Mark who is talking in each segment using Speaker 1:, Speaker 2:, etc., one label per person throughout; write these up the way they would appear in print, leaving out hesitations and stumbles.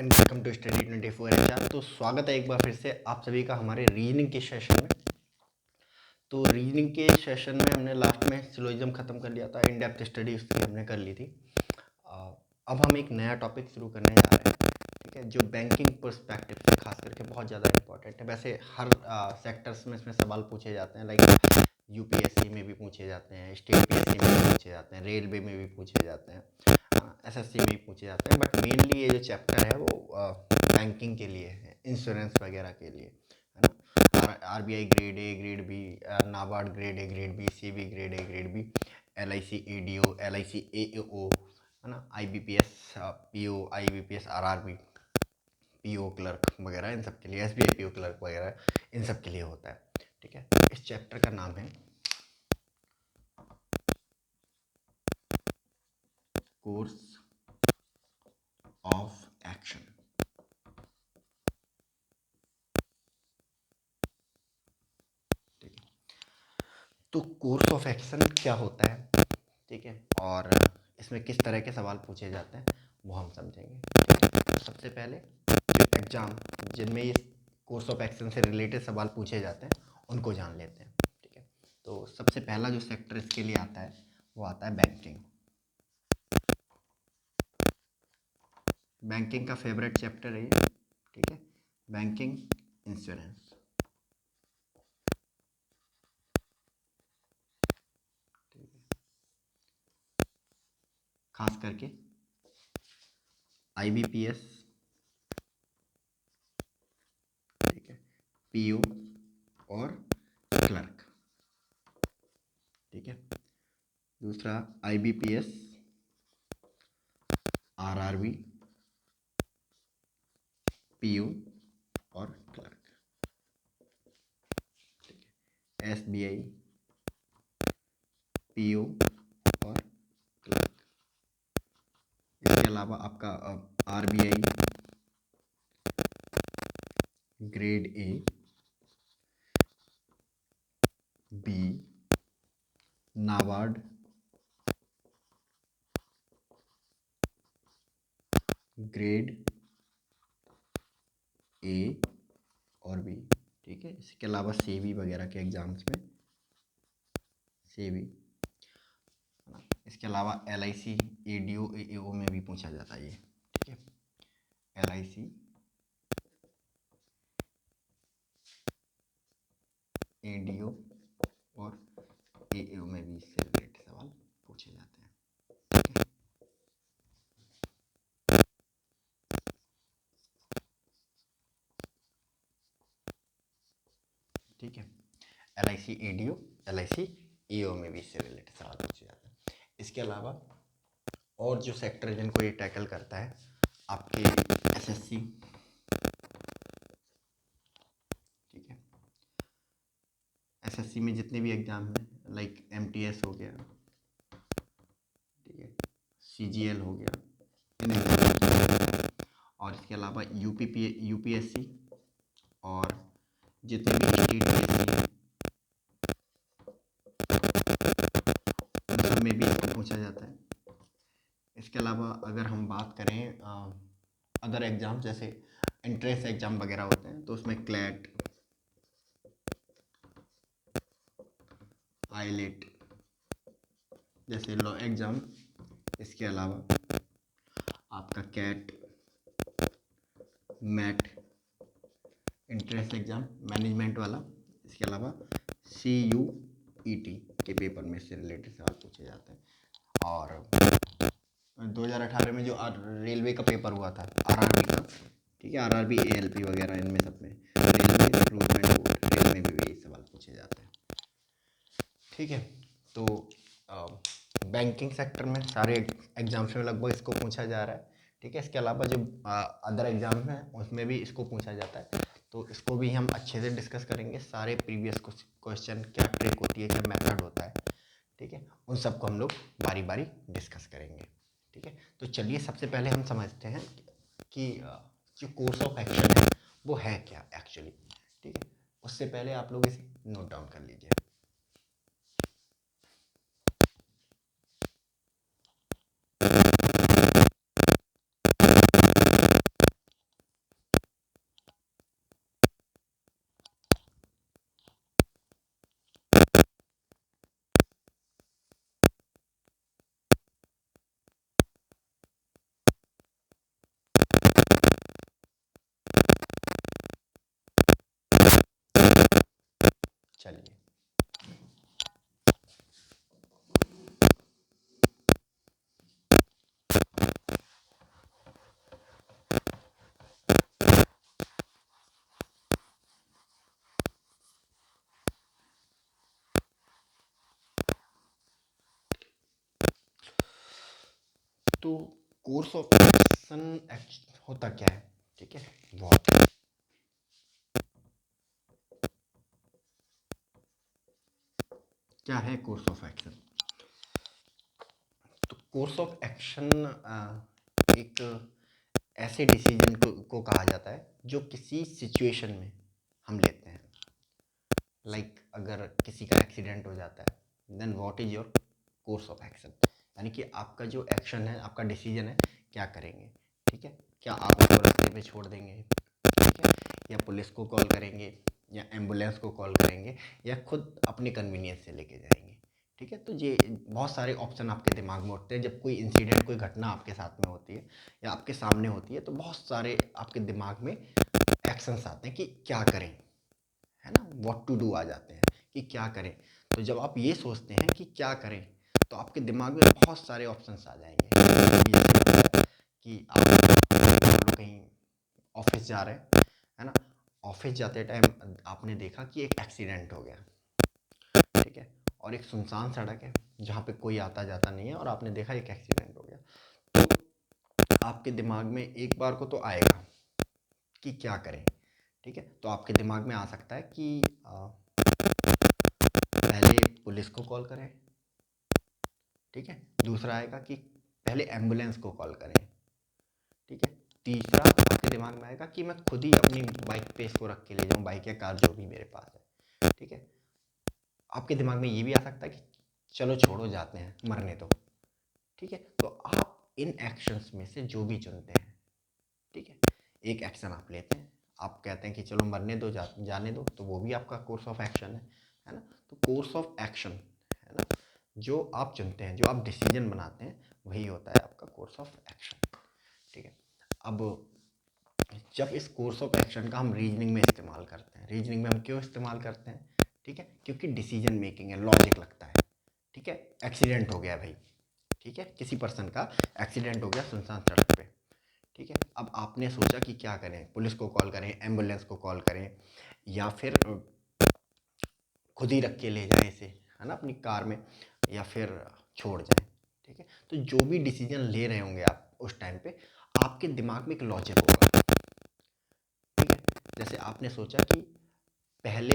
Speaker 1: And welcome to study 24 HR। तो स्वागत है एक बार फिर से आप सभी का हमारे रीजनिंग के सेशन में। तो रीजनिंग के सेशन में हमने लास्ट में सिलोजिज्म ख़त्म कर लिया था, इन डेप्थ स्टडी उसकी हमने कर ली थी। अब हम एक नया टॉपिक शुरू करने जा रहे हैं, ठीक है, जो बैंकिंग पर्सपेक्टिव से खास करके बहुत ज़्यादा इंपॉर्टेंट है। वैसे हर सेक्टर्स में इसमें सवाल पूछे जाते हैं, लाइक यूपीएससी में भी पूछे जाते हैं, स्टेट पीएससी में भी पूछे जाते हैं, रेलवे में भी पूछे जाते हैं, एसएससी में भी पूछे जाते हैं। बट मेनली ये जो चैप्टर है वो बैंकिंग के लिए है, इंश्योरेंस वगैरह के लिए, है ना। RBI grade A, grade B, NABARD grade A, grade B, SEBI grade A, grade B, LIC ADO, LIC AO, है ना, IBPS PO, IBPS RRB, PO clerk वगैरह, इन सब के लिए, एसबीआई पीओ क्लर्क वगैरह इन सब के लिए होता है, ठीक है। इस चैप्टर का नाम है कोर्स ऑफ एक्शन। ठीक है, तो कोर्स ऑफ एक्शन क्या होता है, ठीक है, और इसमें किस तरह के सवाल पूछे जाते हैं वो हम समझेंगे। तो सबसे पहले जो एग्जाम जिनमें ये कोर्स ऑफ एक्शन से रिलेटेड सवाल पूछे जाते हैं उनको जान लेते हैं, ठीक है। तो सबसे पहला जो सेक्टर इसके लिए आता है वो आता है बैंकिंग। बैंकिंग का फेवरेट चैप्टर है ये, ठीक है, बैंकिंग इंश्योरेंस। खास करके आईबीपीएस, ठीक है, पीओ और क्लर्क, ठीक है। दूसरा आईबीपीएस, आरआरबी, पीओ और क्लर्क, ठीक है। एसबीआई, पीओ और क्लर्क। इसके अलावा आपका RBI grade A, B, NABARD grade A और बी, ठीक है। इसके अलावा सेबी वगैरह के एग्जाम्स में सेबी, इसके अलावा एलआईसी एडीओ एओ में भी पूछा जाता है ये, ठीक है। एलआईसी एडीओ और एओ में भी इससे रिलेटेड सवाल पूछे जाते हैं, ठीक है। ठीक है, एलआईसी एडीओ, एलआईसी एओ में भी इससे रिलेटेड सवाल पूछे जाते हैं। इसके अलावा और जो सेक्टर जिनको ये टैकल करता है आपके एसएससी, ठीक है, एसएससी में जितने भी एग्जाम हैं, लाइक एमटीएस हो गया, ठीक है, सीजीएल हो गया, इन एग्जाम, और इसके अलावा यूपीएससी और जितने भी स्टेट पीएससी उन सब में भी इसको पूछा जाता है। इसके अलावा अगर हम बात करें अदर एग्ज़ाम जैसे एंट्रेंस एग्ज़ाम वगैरह होते हैं तो उसमें क्लैट, आईलेट जैसे लॉ एग्ज़ाम, इसके अलावा आपका CAT, MAT, entrance exam management वाला, इसके अलावा CUET के पेपर में इससे रिलेटेड सवाल पूछे जाते हैं। और 2018 में जो रेलवे का पेपर हुआ था आरआरबी का, ठीक है, आरआरबी एएलपी वगैरह, इनमें सब में रेलवे रिक्रूटमेंट बोर्ड, रेल में भी यही सवाल पूछे जाते हैं, ठीक है। तो बैंकिंग सेक्टर में सारे एग्जाम्स में लगभग इसको पूछा जा रहा है, ठीक है। इसके अलावा जो अदर एग्जाम हैं उसमें भी इसको पूछा जाता है, तो इसको भी हम अच्छे से डिस्कस करेंगे। सारे प्रीवियस क्वेश्चन, क्या ट्रिक होती है, क्या मेथड होता है, ठीक है, उन सबको हम लोग बारी बारी डिस्कस करेंगे, ठीक है। तो चलिए सबसे पहले हम समझते हैं कि जो कोर्स ऑफ एक्शन है वो है क्या एक्चुअली, ठीक है। उससे पहले आप लोग इसे नोट डाउन कर लीजिए। तो कोर्स ऑफ एक्शन होता क्या है, ठीक है, बहुत क्या है कोर्स ऑफ एक्शन। तो कोर्स ऑफ एक्शन एक ऐसे डिसीजन को कहा जाता है जो किसी सिचुएशन में हम लेते हैं। लाइक अगर किसी का एक्सीडेंट हो जाता है, then what is your course of action, यानी कि आपका जो एक्शन है, आपका डिसीजन है, क्या करेंगे, ठीक है। क्या आप उसको रास्ते पे छोड़ देंगे, ठीक है, या पुलिस को कॉल करेंगे, या एम्बुलेंस को कॉल करेंगे, या खुद अपने कन्वीनियंस से लेके जाएंगे, ठीक है। तो ये बहुत सारे ऑप्शन आपके दिमाग में उठते हैं जब कोई इंसिडेंट, कोई घटना आपके साथ में होती है या आपके सामने होती है, तो बहुत सारे आपके दिमाग में एक्शंस आते हैं कि क्या करें, है ना, व्हाट टू डू आ जाते हैं कि क्या करें। तो जब आप ये सोचते हैं कि क्या करें, तो आपके दिमाग में बहुत सारे ऑप्शंस आ जाएंगे। अभी जैसे बताया कि आप कहीं ऑफिस जा रहे हैं, है ना, ऑफिस जाते टाइम आपने देखा कि एक एक्सीडेंट हो गया, ठीक है, और एक सुनसान सड़क है जहाँ पे कोई आता जाता नहीं है, और आपने देखा एक एक्सीडेंट हो गया। तो आपके दिमाग में एक बार को तो आएगा कि क्या करें, ठीक है। तो आपके दिमाग में आ सकता है कि पहले पुलिस को कॉल करें, ठीक है। दूसरा आएगा कि पहले एम्बुलेंस को कॉल करें, ठीक है। तीसरा आपके दिमाग में आएगा कि मैं खुद ही अपनी बाइक पे इसको रख के ले जाऊँ, बाइक या कार जो भी मेरे पास है, ठीक है। आपके दिमाग में ये भी आ सकता है कि चलो छोड़ो, जाते हैं, मरने दो, ठीक है। तो आप इन एक्शंस में से जो भी चुनते हैं, ठीक है, एक एक्शन आप लेते हैं, आप कहते हैं कि चलो मरने दो, जाने दो, तो वो भी आपका कोर्स ऑफ एक्शन है ना। तो कोर्स ऑफ एक्शन, है ना, जो आप चुनते हैं, जो आप डिसीजन बनाते हैं, वही होता है आपका कोर्स ऑफ एक्शन, ठीक है। अब जब इस कोर्स ऑफ एक्शन का हम रीजनिंग में इस्तेमाल करते हैं, रीजनिंग में हम क्यों इस्तेमाल करते हैं, ठीक है, क्योंकि डिसीजन मेकिंग है, लॉजिक लगता है, ठीक है। एक्सीडेंट हो गया भाई, ठीक है, किसी पर्सन का एक्सीडेंट हो गया सुनसान सड़क पे, ठीक है। अब आपने सोचा कि क्या करें, पुलिस को कॉल करें, एम्बुलेंस को कॉल करें, या फिर खुद ही रख के ले जाएं इसे, है ना, अपनी कार में, या फिर छोड़ जाएं, ठीक है। तो जो भी डिसीजन ले रहे होंगे आप उस टाइम पे, आपके दिमाग में एक लॉजिक होगा, ठीक है। जैसे आपने सोचा कि पहले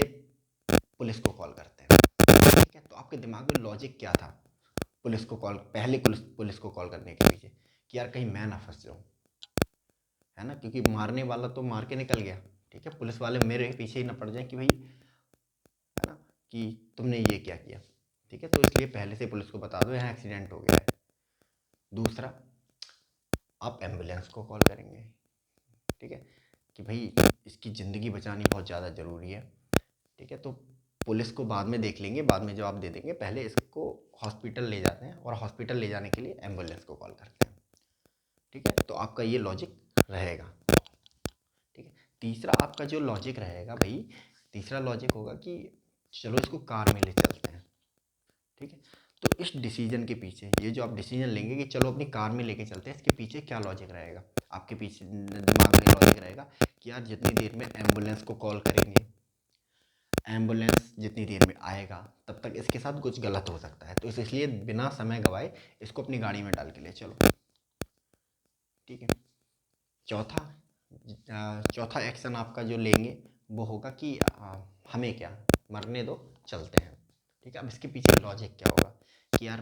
Speaker 1: पुलिस को कॉल करते हैं, ठीक है, तो आपके दिमाग में लॉजिक क्या था पुलिस को कॉल, पहले पुलिस को कॉल करने के पीछे, कि यार कहीं मैं ना फंस जाऊँ, है ना, क्योंकि मारने वाला तो मार के निकल गया, ठीक है, पुलिस वाले मेरे पीछे ही ना पड़ जाए कि भाई, है ना, कि तुमने ये क्या किया, ठीक है। तो इसलिए पहले से पुलिस को बता दो यहाँ एक्सीडेंट हो गया है। दूसरा, आप एम्बुलेंस को कॉल करेंगे, ठीक है, कि भाई इसकी ज़िंदगी बचानी बहुत ज़्यादा ज़रूरी है, ठीक है। तो पुलिस को बाद में देख लेंगे, बाद में जवाब दे देंगे, पहले इसको हॉस्पिटल ले जाते हैं, और हॉस्पिटल ले जाने के लिए एम्बुलेंस को कॉल करते हैं, ठीक है। तो आपका ये लॉजिक रहेगा, ठीक है। तीसरा आपका जो लॉजिक रहेगा भाई, तीसरा लॉजिक होगा कि चलो इसको कार में ले चलते हैं, ठीक है। तो इस डिसीजन के पीछे, ये जो आप डिसीजन लेंगे कि चलो अपनी कार में लेके चलते हैं, इसके पीछे क्या लॉजिक रहेगा, आपके पीछे दिमाग में लॉजिक रहेगा कि यार जितनी देर में एम्बुलेंस को कॉल करेंगे, एम्बुलेंस जितनी देर में आएगा, तब तक इसके साथ कुछ गलत हो सकता है, तो इसलिए बिना समय गवाए इसको अपनी गाड़ी में डाल के ले चलो, ठीक है। चौथा चौथा एक्शन आपका जो लेंगे वो होगा कि हमें क्या, मरने दो, चलते हैं, ठीक है। अब इसके पीछे लॉजिक क्या होगा कि यार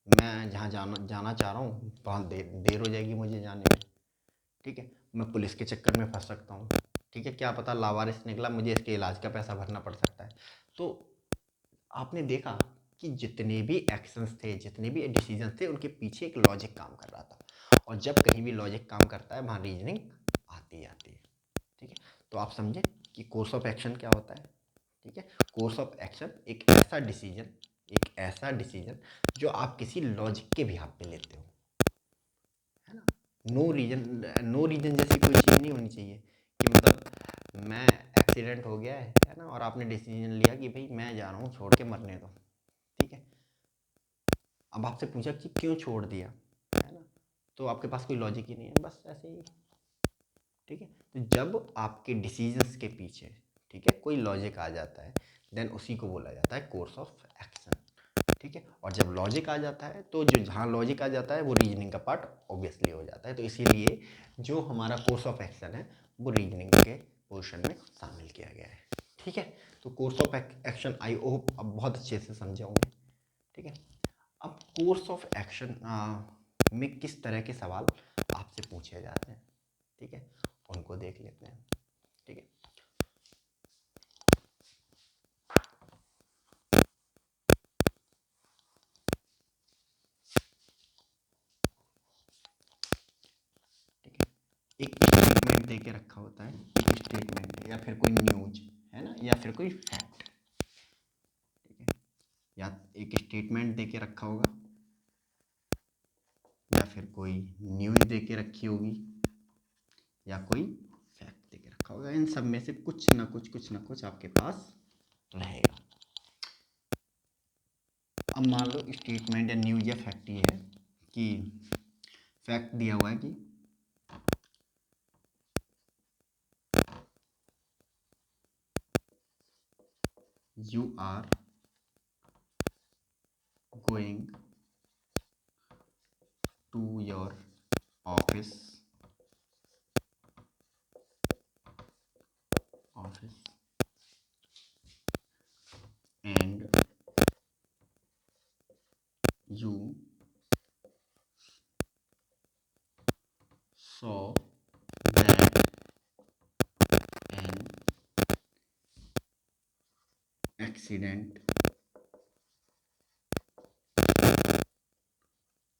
Speaker 1: मैं जहाँ जाना चाह रहा हूँ वहाँ देर हो जाएगी मुझे जाने में, ठीक है, मैं पुलिस के चक्कर में फंस सकता हूँ, ठीक है, क्या पता लावारिस निकला, मुझे इसके इलाज का पैसा भरना पड़ सकता है। तो आपने देखा कि जितने भी एक्शंस थे, जितने भी डिसीजन थे, उनके पीछे एक लॉजिक काम कर रहा था, और जब कहीं भी लॉजिक काम करता है वहाँ रीजनिंग आती है, ठीक है। तो आप समझे कि कोर्स ऑफ एक्शन क्या होता है, ठीक है। कोर्स ऑफ एक्शन एक ऐसा डिसीजन जो आप किसी लॉजिक के बिहाफ पे लेते हो, है ना। नो रीजन जैसी कोई चीज़ नहीं होनी चाहिए कि मतलब मैं एक्सीडेंट हो गया है ना, और आपने डिसीजन लिया कि भाई मैं जा रहा हूँ, छोड़ के मरने दो, ठीक है। अब आपसे पूछा कि क्यों छोड़ दिया, है ना, तो आपके पास कोई लॉजिक ही नहीं है, बस ऐसे ही, ठीक है। तो जब आपके डिसीजंस के पीछे, ठीक है, कोई लॉजिक आ जाता है, देन उसी को बोला जाता है कोर्स ऑफ एक्शन, ठीक है। और जब लॉजिक आ जाता है तो जो जहाँ लॉजिक आ जाता है वो रीजनिंग का पार्ट ऑब्वियसली हो जाता है। तो इसीलिए जो हमारा कोर्स ऑफ एक्शन है वो रीजनिंग के पोर्शन में शामिल किया गया है। ठीक है। तो course of action I hope अब बहुत अच्छे से समझे होंगे। ठीक है। अब कोर्स ऑफ एक्शन में किस तरह के सवाल आपसे पूछे जाते हैं, ठीक है, उनको देख लेते हैं। ठीक है। ठीक है। एक स्टेटमेंट दे के रखा होता है, एक स्टेटमेंट या फिर कोई न्यूज है ना, या फिर कोई फैक्ट। ठीक है। या एक स्टेटमेंट दे के रखा होगा, या फिर कोई न्यूज दे के रखी होगी, या कोई फैक्ट दे के रखा होगा। इन सब में से कुछ ना कुछ आपके पास रहेगा। अब मान लो स्टेटमेंट या न्यूज या फैक्ट ये है कि फैक्ट दिया हुआ है कि you are going to your office and you saw that an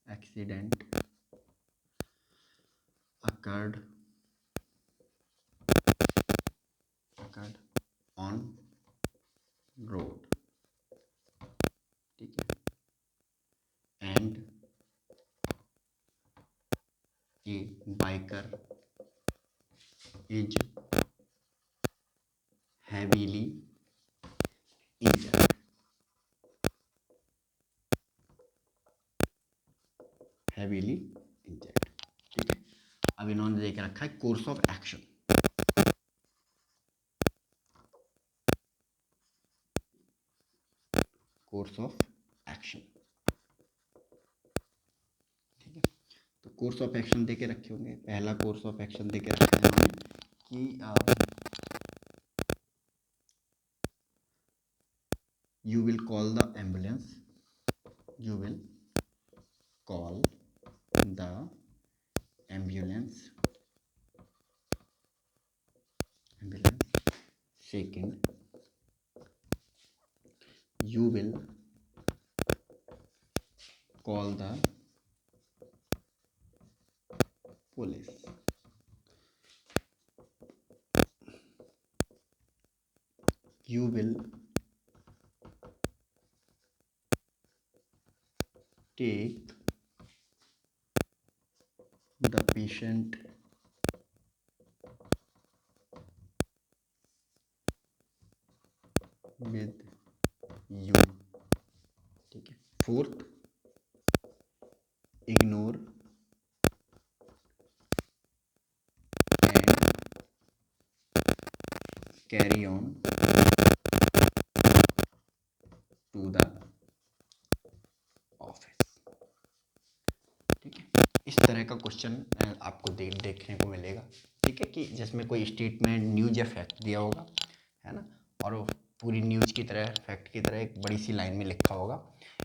Speaker 1: accident occurred on road, ठीक है, and a biker is heavily injured, ठीक है। अब इन्होंने देख रखा है course of action. Course of action, ठीक है। तो कोर्स ऑफ एक्शन देके रखे होंगे। पहला कोर्स ऑफ एक्शन देके रखा है इन्होंने कि you will call the ambulance, you will call the ambulance, second you will call the police, you will take the patient with you, ठीक है। Fourth ignore and carry on to the office, ठीक है। इस तरह का question आपको देखने को मिलेगा, ठीक है, कि जिसमें कोई स्टेटमेंट न्यूज या फैक्ट दिया होगा, है ना, और वो पूरी न्यूज की तरह फैक्ट की तरह एक बड़ी सी लाइन में लिखा होगा,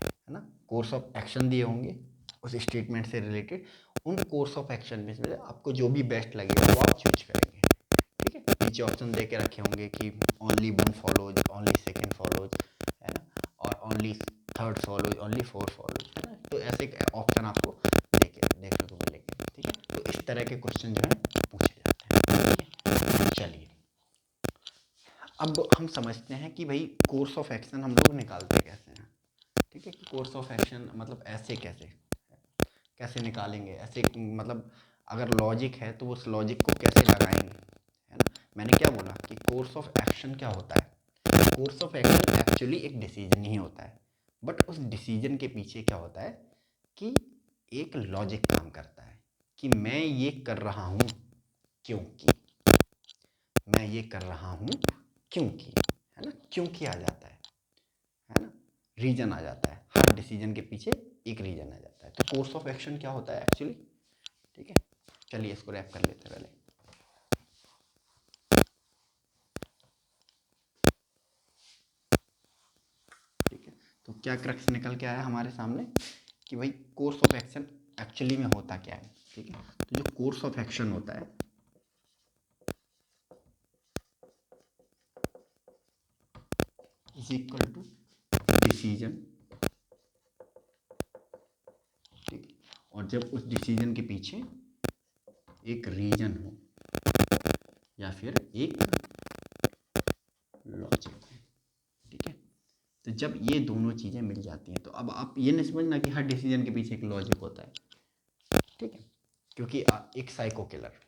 Speaker 1: है ना। कोर्स ऑफ एक्शन दिए होंगे उस स्टेटमेंट से रिलेटेड। उन कोर्स ऑफ एक्शन में से आपको जो भी बेस्ट लगेगा वो आप चूज करेंगे, ठीक है। नीचे ऑप्शन दे के रखे होंगे कि ओनली 1 फॉलोज, ओनली 2 फॉलोज, है ना, और only 3rd follows, only 4 follows, है ना। तो ऐसे ऑप्शन आपको देखने को मिलेंगे, ठीक है। तो इस तरह के क्वेश्चन जो है पूछे जाते हैं, ठीक है। चलिए अब हम समझते हैं कि भाई कोर्स ऑफ एक्शन हम लोग निकालते कैसे हैं, ठीक है। कि कोर्स ऑफ एक्शन मतलब ऐसे कैसे निकालेंगे, ऐसे मतलब अगर लॉजिक है तो उस लॉजिक को कैसे लगाएंगे, है ना। मैंने क्या बोला कि कोर्स ऑफ एक्शन क्या होता है। कोर्स ऑफ एक्शन एक्चुअली एक डिसीजन ही होता है, बट उस डिसीजन के पीछे क्या होता है कि एक लॉजिक काम करता है कि मैं ये कर रहा हूँ क्योंकि, मैं ये कर रहा हूँ क्योंकि, है ना। क्योंकि आ जाता है ना, रीजन आ जाता है। हर डिसीजन के पीछे एक रीजन आ जाता है। तो कोर्स ऑफ एक्शन क्या होता है एक्चुअली, ठीक है। चलिए इसको रैप कर लेते हैं पहले। ठीक है, तो क्या क्रक्स निकल के आया हमारे सामने कि भाई कोर्स ऑफ एक्शन एक्चुअली में होता क्या है। ठीक है, तो जो कोर्स ऑफ एक्शन होता है इज इक्वल टू डिसीजन। ठीक है, और जब उस डिसीजन के पीछे एक रीजन हो या फिर एक लॉजिक हो। ठीक है, तो जब ये दोनों चीज़ें मिल जाती हैं तो अब आप ये नहीं समझना कि हर डिसीजन के पीछे एक लॉजिक होता है। ठीक है, क्योंकि एक साइको किलर,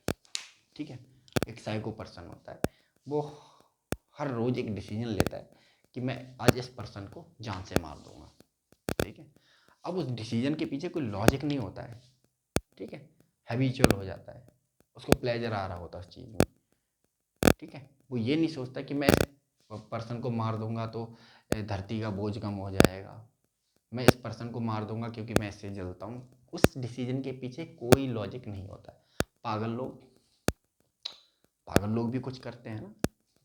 Speaker 1: ठीक है, एक साइको पर्सन होता है, वो हर रोज़ एक डिसीजन लेता है कि मैं आज इस पर्सन को जान से मार दूंगा। ठीक है, अब उस डिसीजन के पीछे कोई लॉजिक नहीं होता है। ठीक है, हैबिचुअल हो जाता है, उसको प्लेजर आ रहा होता है उस चीज़ में। ठीक है, वो ये नहीं सोचता कि मैं इस पर्सन को मार दूंगा तो धरती का बोझ कम हो जाएगा, मैं इस पर्सन को मार दूंगा क्योंकि मैं इससे जलता हूँ। उस डिसीजन के पीछे कोई लॉजिक नहीं होता है। पागल लोग भी कुछ करते हैं ना,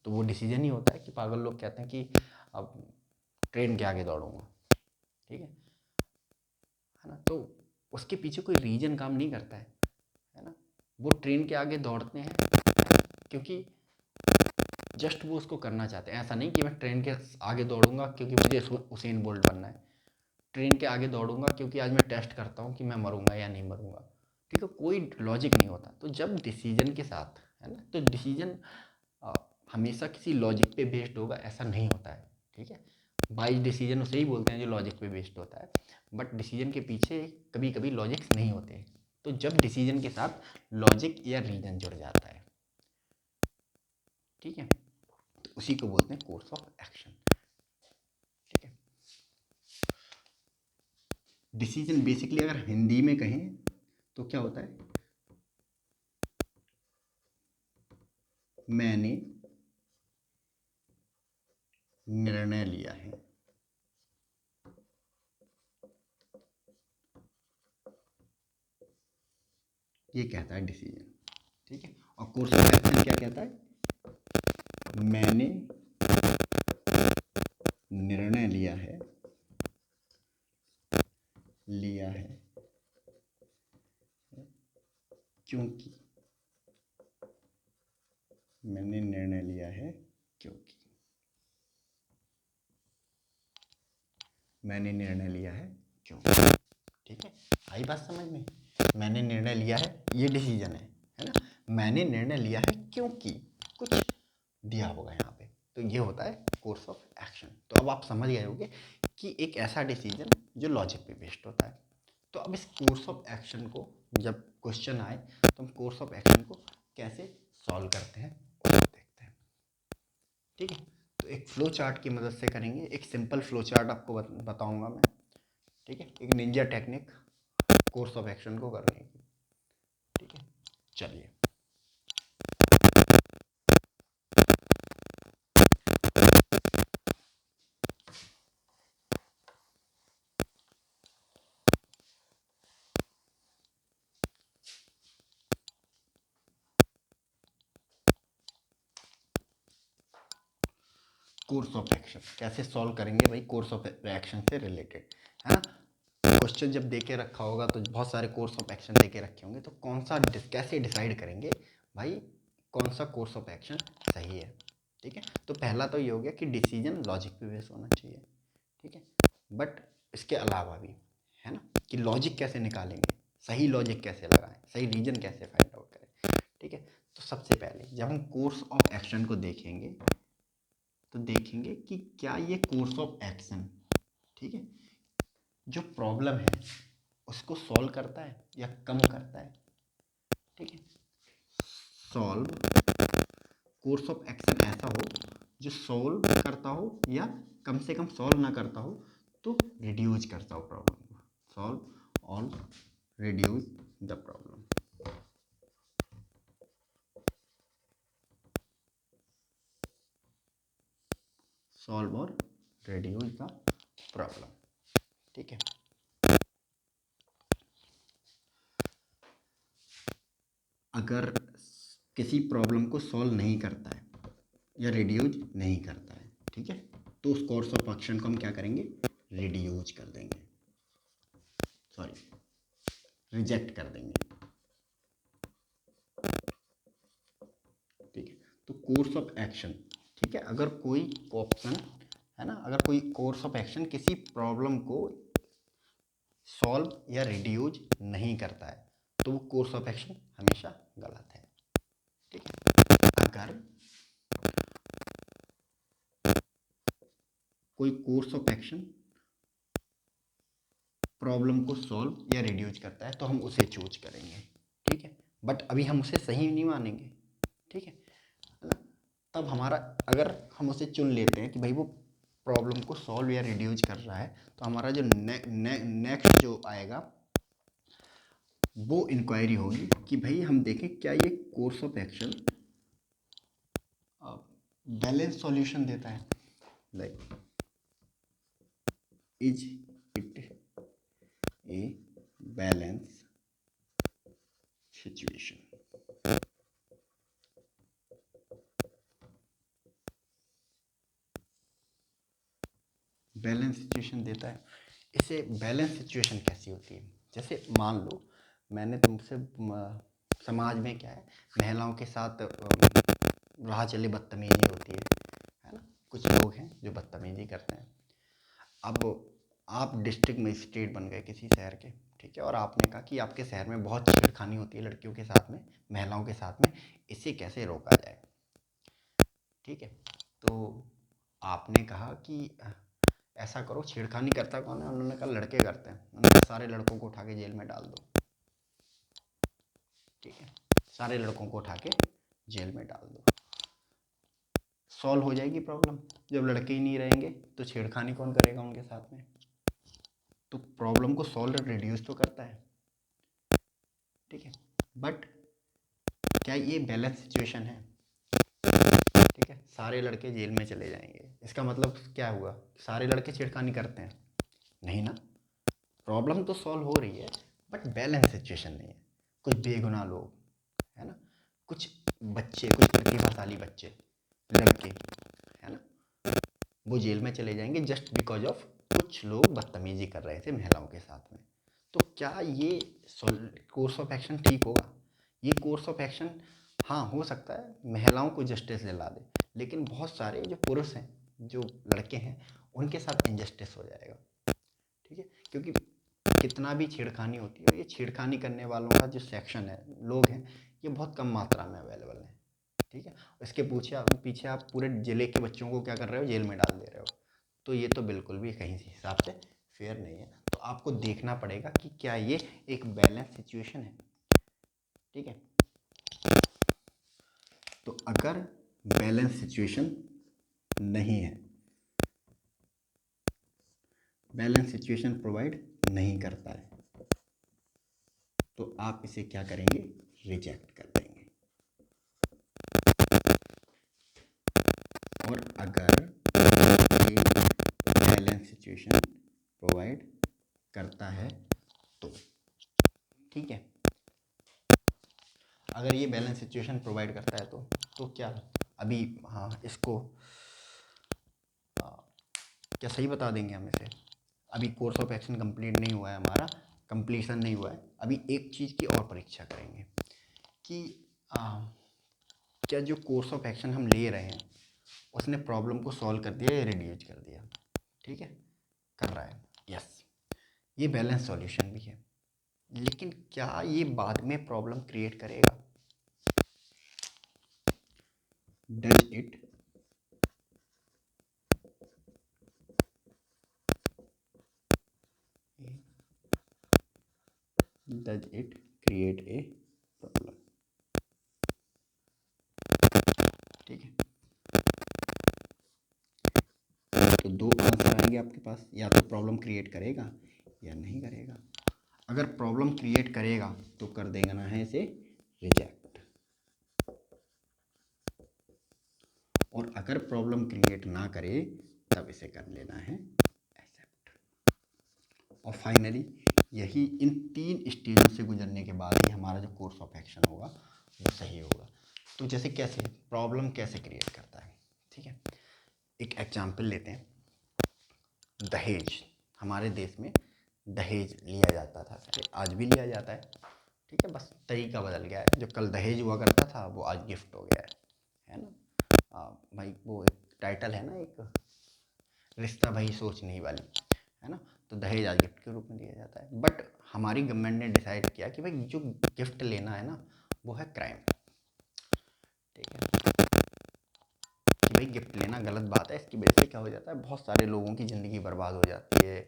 Speaker 1: तो वो डिसीजन ही होता है कि पागल लोग कहते हैं कि अब ट्रेन के आगे दौड़ूंगा। ठीक है ना, तो उसके पीछे कोई रीजन काम नहीं करता है ना। वो ट्रेन के आगे दौड़ते हैं क्योंकि जस्ट वो उसको करना चाहते हैं। ऐसा नहीं कि मैं ट्रेन के आगे दौड़ूंगा क्योंकि मुझे उसेन बोल्ट बनना है, ट्रेन के आगे दौड़ूंगा क्योंकि आज मैं टेस्ट करता हूँ कि मैं मरूंगा या नहीं मरूंगा। ठीक है, कोई लॉजिक नहीं होता। तो जब डिसीजन के साथ, है ना, तो डिसीजन हमेशा किसी लॉजिक पे बेस्ड होगा ऐसा नहीं होता है। ठीक है, बाई डिसीजन उसे ही बोलते हैं जो लॉजिक पे बेस्ड होता है, बट डिसीजन के पीछे कभी कभी लॉजिक्स नहीं होते। तो जब डिसीजन के साथ लॉजिक या रीजन जुड़ जाता है, ठीक है, तो उसी को बोलते हैं कोर्स ऑफ एक्शन। ठीक है, डिसीजन बेसिकली अगर हिंदी में कहें तो क्या होता है, मैंने निर्णय लिया है। ये कहता है डिसीजन। ठीक है, और कोर्स ऑफ एक्शन क्या कहता है, मैंने निर्णय लिया है क्योंकि, मैंने निर्णय लिया है क्योंकि, मैंने निर्णय लिया है क्योंकि। ठीक है, आई बात समझ में, मैंने निर्णय लिया है, ये डिसीजन है ना, मैंने निर्णय लिया है क्योंकि कुछ दिया होगा यहाँ पे, तो ये होता है कोर्स ऑफ एक्शन। तो अब आप समझ गए होंगे कि एक ऐसा डिसीजन जो लॉजिक पे बेस्ड होता है। तो अब इस कोर्स ऑफ एक्शन को जब क्वेश्चन आए तो हम कोर्स ऑफ एक्शन को कैसे सॉल्व करते हैं वो देखते हैं। ठीक है, तो एक फ्लो चार्ट की मदद से करेंगे। एक सिंपल फ्लो चार्ट आपको बताऊंगा मैं। ठीक है, एक Ninja technique course of action को करने की। ठीक है, चलिए। कोर्स ऑफ एक्शन कैसे सॉल्व करेंगे भाई, कोर्स ऑफ एक्शन से रिलेटेड है ना। क्वेश्चन जब दे के रखा होगा तो बहुत सारे कोर्स ऑफ एक्शन दे के रखे होंगे, तो कौन सा कैसे डिसाइड करेंगे भाई कौन सा कोर्स ऑफ एक्शन सही है। ठीक है, तो पहला तो ये हो गया कि डिसीजन लॉजिक पे बेस होना चाहिए। ठीक है, बट इसके अलावा भी है ना कि लॉजिक कैसे निकालेंगे, सही लॉजिक कैसे लगाएं, सही रीजन कैसे फाइंड आउट करें। ठीक है, तो सबसे पहले जब हम कोर्स ऑफ एक्शन को देखेंगे तो देखेंगे कि क्या ये कोर्स ऑफ एक्शन, ठीक है, जो प्रॉब्लम है उसको सॉल्व करता है या कम करता है। ठीक है, सॉल्व, कोर्स ऑफ एक्शन ऐसा हो जो सॉल्व करता हो या कम से कम सॉल्व ना करता हो तो रिड्यूस करता हो प्रॉब्लम को, सॉल्व और रिड्यूस द प्रॉब्लम। सॉल्व और रिड्यूस द प्रॉब्लम। ठीक है। अगर किसी प्रॉब्लम को सॉल्व नहीं करता है या रिड्यूज नहीं करता है, ठीक है, तो उस कोर्स ऑफ एक्शन को हम क्या करेंगे, रिड्यूज कर देंगे, सॉरी रिजेक्ट कर देंगे, ठीक है। तो कोर्स ऑफ एक्शन, ठीक है, अगर कोई ऑप्शन है ना, अगर कोई कोर्स ऑफ एक्शन किसी प्रॉब्लम को सॉल्व या रिड्यूज नहीं करता है तो वो कोर्स ऑफ एक्शन हमेशा गलत है, ठीक है। अगर कोई कोर्स ऑफ एक्शन प्रॉब्लम को सॉल्व या रिड्यूस करता है तो हम उसे चूज करेंगे, ठीक है। बट अभी हम उसे सही नहीं मानेंगे, ठीक है ना। तब हमारा, अगर हम उसे चुन लेते हैं कि भाई वो प्रॉब्लम को सॉल्व या रिड्यूस कर रहा है, तो हमारा जो नेक्स्ट जो आएगा वो इंक्वायरी होगी कि भाई हम देखें क्या ये course of action balance solution देता है, like is it a balance situation. Balance situation देता है। इसे बैलेंस सिचुएशन कैसी होती है, जैसे मान लो मैंने तुमसे समाज में क्या है, महिलाओं के साथ राह चले बदतमीजी होती है ना, कुछ लोग हैं जो बदतमीजी करते हैं। अब आप डिस्ट्रिक्ट मजिस्ट्रेट बन गए किसी शहर के, ठीक है, और आपने कहा कि आपके शहर में बहुत छेड़खानी होती है लड़कियों के साथ में, महिलाओं के साथ में, इसे कैसे रोका जाए, ठीक है। तो आपने कहा कि ऐसा करो, छेड़खानी करता कौन है, उन्होंने कहा लड़के करते हैं, उन्होंने कहा सारे लड़कों को उठा के जेल में डाल दो, ठीक है, सारे लड़कों को उठा के जेल में डाल दो, सॉल्व हो जाएगी प्रॉब्लम। जब लड़के ही नहीं रहेंगे तो छेड़खानी कौन करेगा उनके साथ में, तो प्रॉब्लम को सॉल्व और रिड्यूस तो करता है, ठीक है। बट क्या ये बैलेंस सिचुएशन है, ठीक है, सारे लड़के जेल में चले जाएंगे, इसका मतलब क्या हुआ, सारे लड़के छेड़खानी करते हैं, नहीं ना। प्रॉब्लम तो सॉल्व हो रही है बट बैलेंस सिचुएशन नहीं है। कुछ बेगुनाह लोग, है ना, कुछ बच्चे, कुछ प्रतिभाशाली बच्चे, लड़के, है ना, वो जेल में चले जाएंगे जस्ट बिकॉज ऑफ कुछ लोग बदतमीजी कर रहे थे महिलाओं के साथ में। तो क्या ये कोर्स ऑफ एक्शन ठीक होगा, ये कोर्स ऑफ एक्शन हाँ हो सकता है महिलाओं को जस्टिस दिला दे, लेकिन बहुत सारे जो पुरुष हैं, जो लड़के हैं, उनके साथ इनजस्टिस हो जाएगा, ठीक है। क्योंकि कितना भी छेड़खानी होती है, ये छेड़खानी करने वालों का जो सेक्शन है, लोग हैं, ये बहुत कम मात्रा में अवेलेबल है, ठीक है। इसके पीछे आप पूरे ज़िले के बच्चों को क्या कर रहे हो, जेल में डाल दे रहे हो, तो ये तो बिल्कुल भी कहीं से हिसाब से फेयर नहीं है। तो आपको देखना पड़ेगा कि क्या ये एक बैलेंस सिचुएशन है, ठीक है। तो अगर बैलेंस सिचुएशन नहीं है, बैलेंस सिचुएशन प्रोवाइड नहीं करता है, तो आप इसे क्या करेंगे, रिजेक्ट कर देंगे। और अगर ये बैलेंस सिचुएशन प्रोवाइड करता है तो, ठीक है, अगर ये बैलेंस सिचुएशन प्रोवाइड करता है तो क्या अभी, हाँ इसको क्या सही बता देंगे हम इसे, अभी कोर्स ऑफ एक्शन कंप्लीट नहीं हुआ है हमारा, कंप्लीशन नहीं हुआ है, अभी एक चीज़ की और परीक्षा करेंगे कि क्या जो कोर्स ऑफ एक्शन हम ले रहे हैं उसने प्रॉब्लम को सॉल्व कर दिया या रिड्यूस कर दिया, ठीक है, कर रहा है, यस, ये बैलेंस सॉल्यूशन भी है, लेकिन क्या ये बाद में प्रॉब्लम क्रिएट करेगा, does it create a problem, ठीक है। तो दो आंसर आएंगे आपके पास, या तो प्रॉब्लम क्रिएट करेगा या नहीं करेगा। अगर प्रॉब्लम क्रिएट करेगा तो कर देना है इसे रिजेक्ट, और अगर प्रॉब्लम क्रिएट ना करे तब इसे कर लेना है एक्सेप्ट। और फाइनली यही इन 3 स्टेजों से गुजरने के बाद ही हमारा जो कोर्स ऑफ एक्शन होगा वो सही होगा। तो जैसे कैसे प्रॉब्लम कैसे क्रिएट करता है, ठीक है, एक एग्जाम्पल लेते हैं। दहेज, हमारे देश में दहेज लिया जाता था, आज भी लिया जाता है, ठीक है, बस तरीका बदल गया है। जो कल दहेज हुआ करता था वो आज गिफ्ट हो गया है ना। भाई वो एक टाइटल है ना, एक रिश्ता भाई सोच नहीं वाली, है ना। तो दहेज आज गिफ्ट के रूप में दिया जाता है, बट हमारी गवर्नमेंट ने डिसाइड किया कि भाई जो गिफ्ट लेना है ना वो है क्राइम, ठीक है, कि भाई गिफ्ट लेना गलत बात है। इसकी वजह से क्या हो जाता है, बहुत सारे लोगों की ज़िंदगी बर्बाद हो जाती है।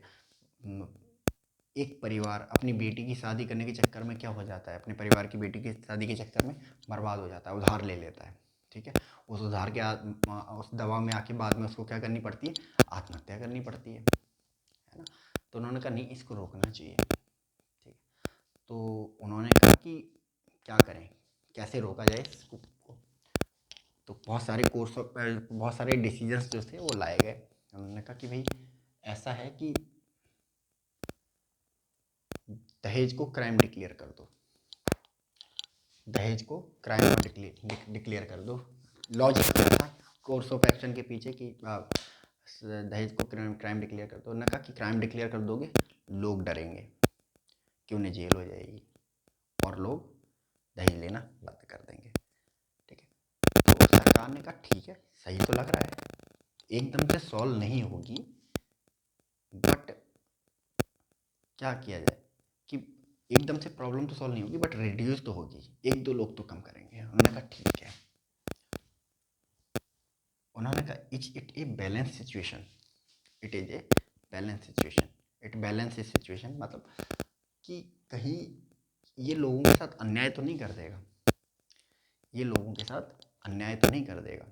Speaker 1: एक परिवार अपनी बेटी की शादी करने के चक्कर में क्या हो जाता है, अपने परिवार की बेटी की शादी के चक्कर में बर्बाद हो जाता है, उधार ले लेता है, ठीक है। उस उधार के उस दवा में आके बाद में उसको क्या करनी पड़ती है, आत्महत्या करनी पड़ती है ना। तो उन्होंने कहा नहीं, इसको रोकना चाहिए, ठीक है। तो उन्होंने कहा कि क्या करें, कैसे रोका जाए इसको। तो बहुत सारे डिसीजंस जो थे वो लाए गए। उन्होंने कहा कि भाई ऐसा है कि दहेज को क्राइम डिक्लेयर कर दो, दहेज को क्राइम डिक्लेयर कर दो। लॉजिक क्या था कोर्स ऑफ एक्शन के पीछे कि दहेज को क्राइम डिक्लेयर कर दो। उन्होंने कहा कि क्राइम डिक्लेयर कर दोगे, लोग डरेंगे कि उन्हें जेल हो जाएगी और लोग दहेज लेना बंद कर देंगे, ठीक है। तो सरकार ने कहा ठीक है, सही तो लग रहा है, एकदम से सॉल्व नहीं होगी, बट क्या किया जाए कि एकदम से प्रॉब्लम तो सॉल्व नहीं होगी बट रिड्यूस तो होगी, 1-2 लोग तो कम करेंगे। उन्होंने कहा ठीक है। उन्होंने कहा it a balance situation, it is a balance situation, it balance situation, मतलब कि कहीं ये लोगों के साथ अन्याय तो नहीं कर देगा, ये लोगों के साथ अन्याय तो नहीं कर देगा।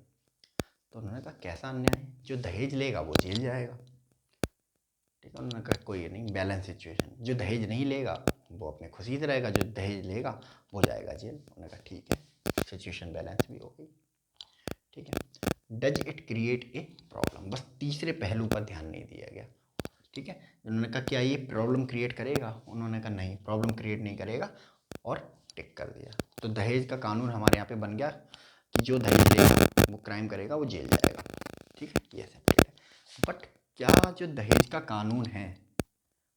Speaker 1: तो उन्होंने कहा कैसा अन्याय, जो दहेज लेगा वो जेल जाएगा, ठीक है। उन्होंने कहा कोई नहीं, बैलेंस सिचुएशन, जो दहेज नहीं लेगा वो अपने खुशी से रहेगा, जो दहेज लेगा वो जाएगा जेल। उन्होंने कहा ठीक है, सिचुएशन बैलेंस भी हो गई, ठीक है। Does it create a problem, बस तीसरे पहलू पर ध्यान नहीं दिया गया, ठीक है। उन्होंने कहा क्या ये प्रॉब्लम क्रिएट करेगा, उन्होंने कहा नहीं, प्रॉब्लम क्रिएट नहीं करेगा, और टिक कर दिया। तो दहेज का कानून हमारे यहाँ पे बन गया कि जो दहेज लेगा वो क्राइम करेगा, वो जेल जाएगा, ठीक है, ये सेपरेट है। बट क्या जो दहेज का कानून है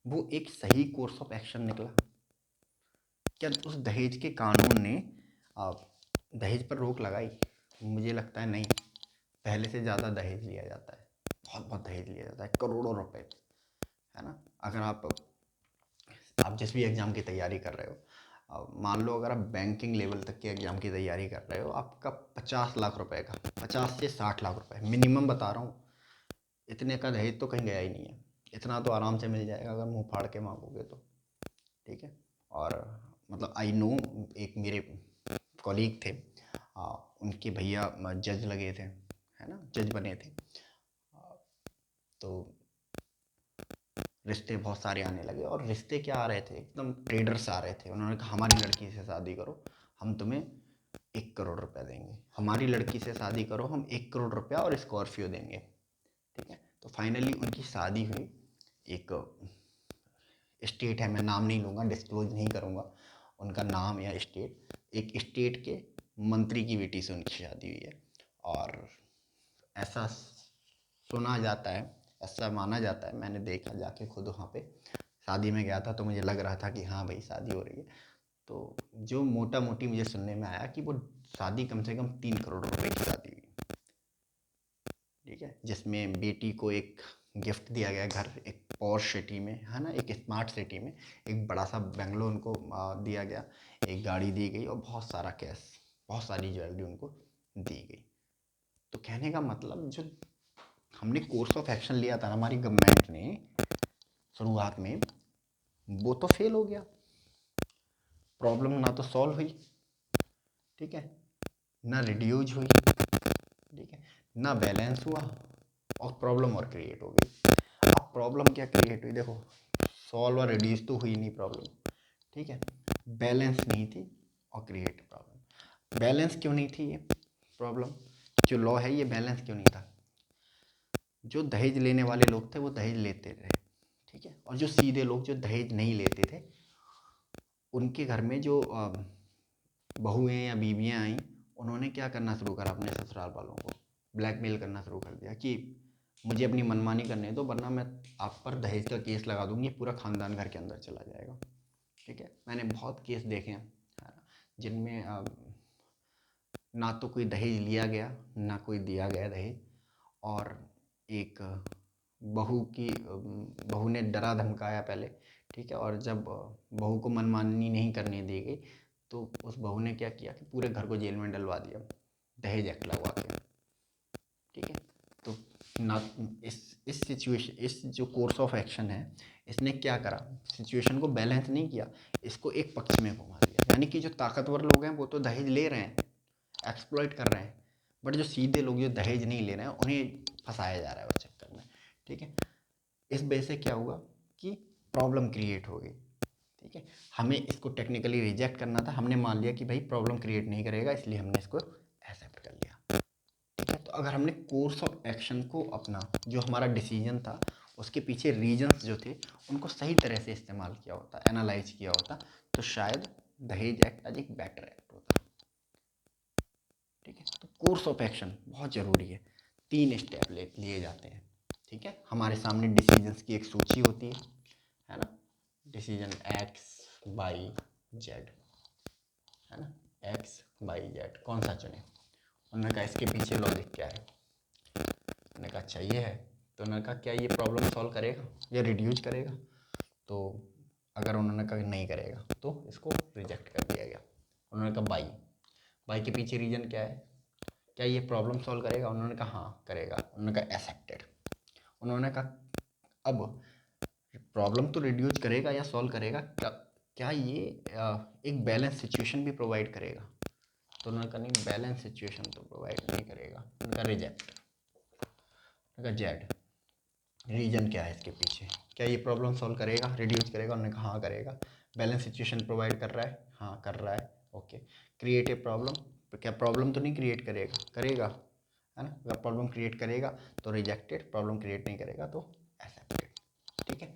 Speaker 1: वो एक सही कोर्स ऑफ एक्शन निकला, क्या उस दहेज के कानून ने दहेज पर रोक लगाई? मुझे लगता है नहीं, पहले से ज़्यादा दहेज लिया जाता है, बहुत बहुत दहेज लिया जाता है, करोड़ों रुपए, है ना। अगर आप जिस भी एग्ज़ाम की तैयारी कर रहे हो, मान लो अगर आप बैंकिंग लेवल तक के एग्ज़ाम की तैयारी कर रहे हो, आपका 50 लाख रुपए का, 50 से 60 लाख रुपए मिनिमम बता रहा हूँ, इतने का दहेज तो कहीं गया ही नहीं है। इतना तो आराम से मिल जाएगा अगर मुंह फाड़ के मांगोगे तो, ठीक है। और मतलब आई नो, एक मेरे कॉलीग थे, उनके भैया जज लगे थे, है ना, जज बने थे। तो रिश्ते बहुत सारे आने लगे, और रिश्ते क्या आ रहे थे, एकदम ट्रेडर्स आ रहे थे। उन्होंने कहा हमारी लड़की से शादी करो, हम तुम्हें 1 करोड़ रुपया देंगे, हमारी लड़की से शादी करो, हम 1 करोड़ रुपया और स्कॉर्पियो देंगे, ठीक है। तो फाइनली उनकी शादी हुई। एक स्टेट है, मैं नाम नहीं लूँगा, डिस्क्लोज नहीं करूँगा उनका नाम या स्टेट, एक स्टेट के मंत्री की बेटी से उनकी शादी हुई है। और ऐसा सुना जाता है, ऐसा माना जाता है, मैंने देखा जाके खुद वहाँ पे शादी में गया था, तो मुझे लग रहा था कि हाँ भाई शादी हो रही है। तो जो मोटा मोटी मुझे सुनने में आया कि वो शादी कम से कम 3 करोड़ रुपए की शादी हुई, ठीक है, जिसमें बेटी को एक गिफ्ट दिया गया, घर एक पॉश सिटी में, है ना, एक स्मार्ट सिटी में, एक बड़ा सा बंगलो उनको दिया गया, एक गाड़ी दी गई, और बहुत सारा कैश, बहुत सारी ज्वेलरी उनको दी गई। तो कहने का मतलब, जो हमने कोर्स ऑफ एक्शन लिया था हमारी गवर्नमेंट ने शुरुआत में, वो तो फेल हो गया, प्रॉब्लम ना तो सॉल्व हुई, ठीक है, ना रिड्यूज हुई, ठीक है, ना बैलेंस हुआ, और प्रॉब्लम और क्रिएट हो गई। अब प्रॉब्लम क्या क्रिएट हुई, देखो, सॉल्व और रिड्यूस तो हुई नहीं प्रॉब्लम, ठीक है, बैलेंस नहीं थी और क्रिएट प्रॉब्लम। बैलेंस क्यों नहीं थी ये प्रॉब्लम, जो लॉ है ये बैलेंस क्यों नहीं था, जो दहेज लेने वाले लोग थे वो दहेज लेते रहे, ठीक है। और जो सीधे लोग जो दहेज नहीं लेते थे, उनके घर में जो बहुएं या बीवियां आई, उन्होंने क्या करना शुरू करा, अपने ससुराल वालों को ब्लैकमेल करना शुरू कर दिया कि मुझे अपनी मनमानी करने दो, वरना मैं आप पर दहेज का केस लगा दूंगी, पूरा खानदान घर के अंदर चला जाएगा। ठीक है। मैंने बहुत केस देखे हैं, है ना, जिनमें ना तो कोई दहेज लिया गया, ना कोई दिया गया दहेज, और एक बहू ने डरा धमकाया पहले, ठीक है, और जब बहू को मनमानी नहीं करने दी गई तो उस बहू ने क्या किया कि पूरे घर को जेल में डलवा दिया, दहेज एक्ट लगवा के। ठीक है। तो ना इस सिचुएशन, इस जो कोर्स ऑफ एक्शन है, इसने क्या करा, सिचुएशन को बैलेंस नहीं किया, इसको एक पक्ष में घुमा दिया। यानी कि जो ताकतवर लोग हैं वो तो दहेज ले रहे हैं, एक्सप्लॉइट कर रहे हैं, बट जो सीधे लोग जो दहेज नहीं ले रहे हैं उन्हें फंसाया जा रहा है उस चक्कर में। ठीक है। इस वजह से क्या हुआ कि प्रॉब्लम क्रिएट हो गई। ठीक है। हमें इसको टेक्निकली रिजेक्ट करना था, हमने मान लिया कि भाई प्रॉब्लम क्रिएट नहीं करेगा, इसलिए हमने इसको एक्सेप्ट कर लिया। ठीक है। तो अगर हमने कोर्स ऑफ एक्शन को अपना, जो हमारा डिसीजन था उसके पीछे रीजंस जो थे उनको सही तरह से इस्तेमाल किया होता, एनालाइज किया होता, तो शायद दहेज एक्ट आज एक बेटर एक्ट होता। ठीक है। तो कोर्स ऑफ एक्शन बहुत ज़रूरी है, 3 स्टेप लिए जाते हैं। ठीक है। हमारे सामने डिसीजंस की एक सूची होती है ना, डिसीजन एक्स बाई जेड, है ना, एक्स बाई जेड, कौन सा चुने। उन्होंने कहा इसके पीछे लॉजिक क्या है, उन्होंने कहा अच्छा ये है, तो उन्होंने कहा क्या ये प्रॉब्लम सॉल्व करेगा या रिड्यूस करेगा, तो अगर उन्होंने कहा नहीं करेगा तो इसको रिजेक्ट कर दिया गया। उन्होंने कहा बाई, बाई के पीछे रीजन क्या है, क्या ये प्रॉब्लम सॉल्व करेगा, उन्होंने कहा हाँ करेगा, उन्होंने कहा एक्सेप्टेड। उन्होंने कहा अब प्रॉब्लम तो रिड्यूस करेगा या सॉल्व करेगा, क्या ये एक बैलेंस सिचुएशन भी प्रोवाइड करेगा, तो उन्होंने कहा नहीं बैलेंस सिचुएशन तो प्रोवाइड नहीं करेगा, उनका रिजेक्ट। उनका जेड, रीजन क्या है इसके पीछे, क्या ये प्रॉब्लम सॉल्व करेगा, रिड्यूस करेगा, उन्होंने कहा हाँ करेगा, बैलेंस सिचुएशन प्रोवाइड कर रहा है, हाँ कर रहा है, ओके। क्रिएट ए प्रॉब्लम, तो क्या प्रॉब्लम तो नहीं क्रिएट करेगा, करेगा, है ना, अगर प्रॉब्लम क्रिएट करेगा तो रिजेक्टेड, प्रॉब्लम क्रिएट नहीं करेगा तो एक्सेप्टेड। ठीक है।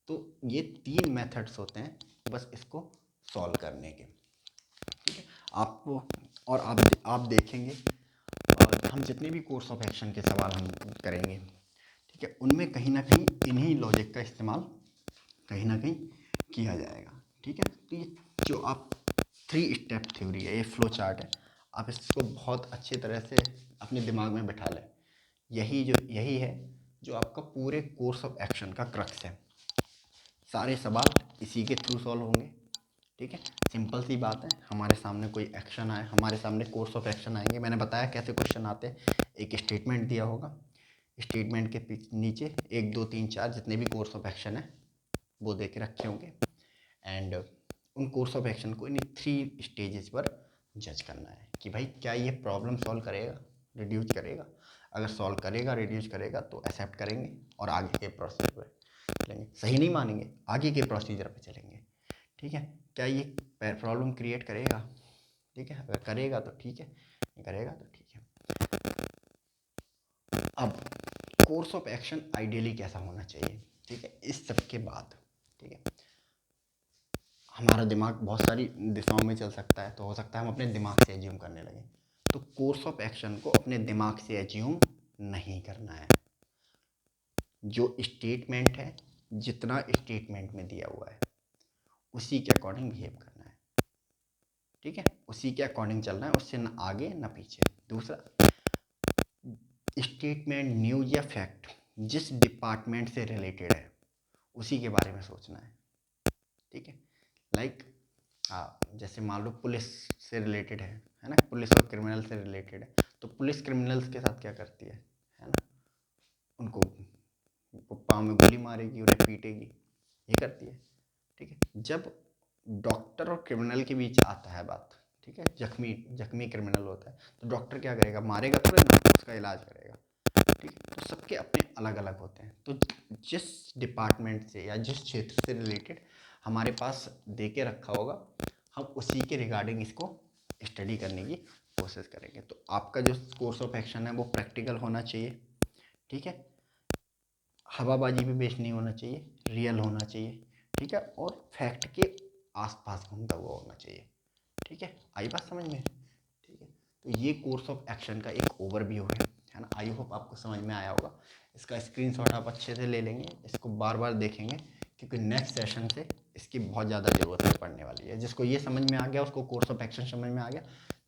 Speaker 1: तो ये 3 मेथड्स होते हैं बस इसको सॉल्व करने के। ठीक है। आपको और आप देखेंगे, और हम जितने भी कोर्स ऑफ एक्शन के सवाल हम करेंगे, ठीक है, उनमें कहीं ना कहीं इन्हीं लॉजिक का इस्तेमाल कहीं ना कहीं किया जाएगा। ठीक है। तो ये जो आप 3 स्टेप थ्योरी है, ये फ्लो चार्ट है, आप इसको बहुत अच्छी तरह से अपने दिमाग में बिठा लें। यही है जो आपका पूरे कोर्स ऑफ एक्शन का क्रक्स है। सारे सवाल इसी के थ्रू सॉल्व होंगे। ठीक है। सिंपल सी बात है, हमारे सामने कोई एक्शन आए, हमारे सामने कोर्स ऑफ एक्शन आएंगे, मैंने बताया कैसे क्वेश्चन आते हैं। एक स्टेटमेंट दिया होगा, स्टेटमेंट के नीचे 1 2 3 4 जितने भी कोर्स ऑफ एक्शन है वो दे के रखे होंगे, एंड उन कोर्स ऑफ एक्शन को इन 3 स्टेजेस पर जज करना है कि भाई क्या ये प्रॉब्लम सॉल्व करेगा, रिड्यूस करेगा। अगर सॉल्व करेगा, रिड्यूस करेगा तो एक्सेप्ट करेंगे और आगे के प्रोसीजर पर चलेंगे। सही नहीं मानेंगे, आगे के प्रोसीजर पर चलेंगे। ठीक है। क्या ये प्रॉब्लम क्रिएट करेगा, ठीक है, अगर करेगा तो ठीक है, नहीं करेगा तो ठीक है। अब कोर्स ऑफ एक्शन आइडियली कैसा होना चाहिए, ठीक है, इस सब के बाद, ठीक है, हमारा दिमाग बहुत सारी दिशाओं में चल सकता है, तो हो सकता है हम अपने दिमाग से एज्यूम करने लगें। तो कोर्स ऑफ एक्शन को अपने दिमाग से एज्यूम नहीं करना है। जो स्टेटमेंट है, जितना स्टेटमेंट में दिया हुआ है उसी के अकॉर्डिंग बिहेव करना है। ठीक है, उसी के अकॉर्डिंग चलना है, उससे ना आगे ना पीछे। दूसरा, स्टेटमेंट, न्यूज या फैक्ट जिस डिपार्टमेंट से रिलेटेड है उसी के बारे में सोचना है। ठीक है। लाइक जैसे मान लो पुलिस से रिलेटेड है ना, पुलिस और क्रिमिनल से रिलेटेड है, तो पुलिस क्रिमिनल्स के साथ क्या करती है ना, उनको पाँव में गोली मारेगी, उन्हें पीटेगी, ये करती है। ठीक है। जब डॉक्टर और क्रिमिनल के बीच आता है बात, ठीक है, जख्मी क्रिमिनल होता है, तो डॉक्टर क्या करेगा, मारेगा तो नहीं, उसका इलाज करेगा। ठीक है। तो सबके अपने अलग अलग होते हैं। तो जिस डिपार्टमेंट से या जिस क्षेत्र से रिलेटेड हमारे पास दे के रखा होगा, हम उसी के रिगार्डिंग इसको स्टडी करने की कोशिश करेंगे। तो आपका जो कोर्स ऑफ एक्शन है वो प्रैक्टिकल होना चाहिए। ठीक है। हवाबाजी पे बेस्ड नहीं होना चाहिए, रियल होना चाहिए, ठीक है, और फैक्ट के आसपास घूमता हुआ होना चाहिए, ठीक है। आई बात समझ में, ठीक है। तो ये कोर्स ऑफ एक्शन का एक ओवरव्यू है ना। आई होप आपको समझ में आया होगा। इसका स्क्रीनशॉट आप अच्छे से ले लेंगे, इसको बार बार देखेंगे, क्योंकि नेक्स्ट सेशन से इसकी बहुत ज़्यादा ज़रूरत पड़ने वाली है। जिसको ये समझ में आ गया उसको कोर्स ऑफ एक्शन समझ में आ गया,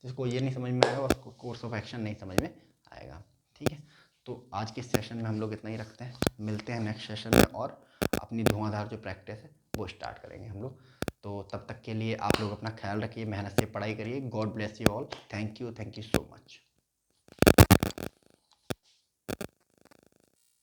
Speaker 1: जिसको ये नहीं समझ में आएगा उसको कोर्स ऑफ एक्शन नहीं समझ में आएगा, ठीक है। तो आज के सेशन में हम लोग इतना ही रखते हैं, मिलते हैं नेक्स्ट सेशन में और अपनी धुआंधार जो प्रैक्टिस है वो स्टार्ट करेंगे हम लोग। तो तब तक के लिए आप लोग अपना ख्याल रखिए, मेहनत से पढ़ाई करिए। God bless you all. Thank you so much.